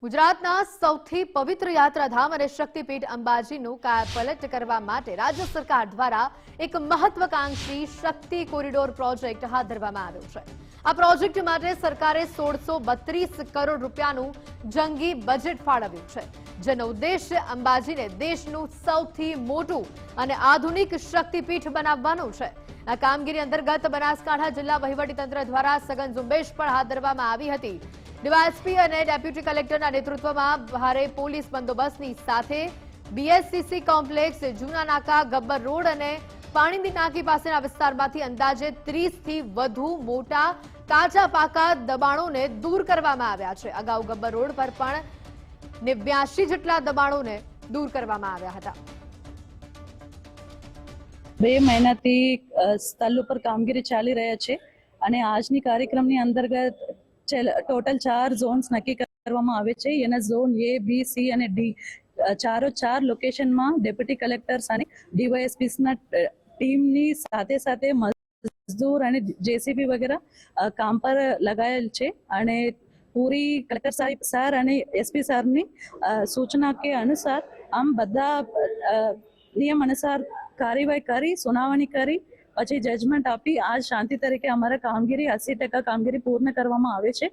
ગુજરાતના સૌથી પવિત્ર યાત્રાધામ અને શક્તિપીઠ અંબાજીનું કાયાપલટ કરવા માટે રાજ્ય સરકાર દ્વારા એક મહત્વાકાંક્ષી શક્તિ કોરિડોર પ્રોજેક્ટ હાથ ધરવામાં આવ્યો છે। આ પ્રોજેક્ટ માટે સરકારે 1632 કરોડ રૂપિયાનું જંગી બજેટ ફાળવ્યું છે, જેનો ઉદ્દેશ્ય અંબાજીને દેશનું સૌથી મોટું અને આધુનિક શક્તિપીઠ બનાવવાનો છે। આ કામગીરી અંતર્ગત બનાસકાંઠા જિલ્લા વહીવટીતંત્ર દ્વારા સઘન ઝુંબેશ પણ હાથ ધરવામાં આવી હતી। ડીવાયએસપી અને ડેપ્યુટી કલેક્ટરના નેતૃત્વમાં ભારે પોલીસ બંદોબસ્તની સાથે બીએસસીસી કોમ્પ્લેક્સ, જૂના નાકા, ગબ્બર રોડ અને પાણીની ટાંકી પાસેના વિસ્તારમાંથી અંદાજે 30 થી વધુ મોટા કાચા પાકા દબાણોને દૂર કરવામાં આવ્યા છે। અગાઉ ગબ્બર રોડ પર પણ 89 જેટલા દબાણોને દૂર કરવામાં આવ્યા હતા। 2 મહિનાથી સ્થળ ઉપર કામગીરી ચાલી રહ્યા છે અને આજની કાર્યક્રમની અંતર્ગત ટોટલ 4 ઝોન્સ નક્કી કરવામાં આવે છે। એના ઝોન એ, બી, સી અને ડી ચાર લોકેશનમાં ડેપ્યુટી કલેક્ટર્સ અને ડીવાયએસપીના ટીમની સાથે મજદૂર અને જેસીબી વગેરે કામ પર લગાયેલ છે અને પૂરી કલેક્ટર સાહેબ સર અને એસપી સરની સૂચના કે અનુસાર આમ બધા નિયમ અનુસાર કાર્યવાહી કરી, સુનાવણી કરી પછી જજમેન્ટ આપી આજ શાંતિ તરીકે અમારા કામગીરી 80% કામગીરી પૂર્ણ કરવામાં આવે છે।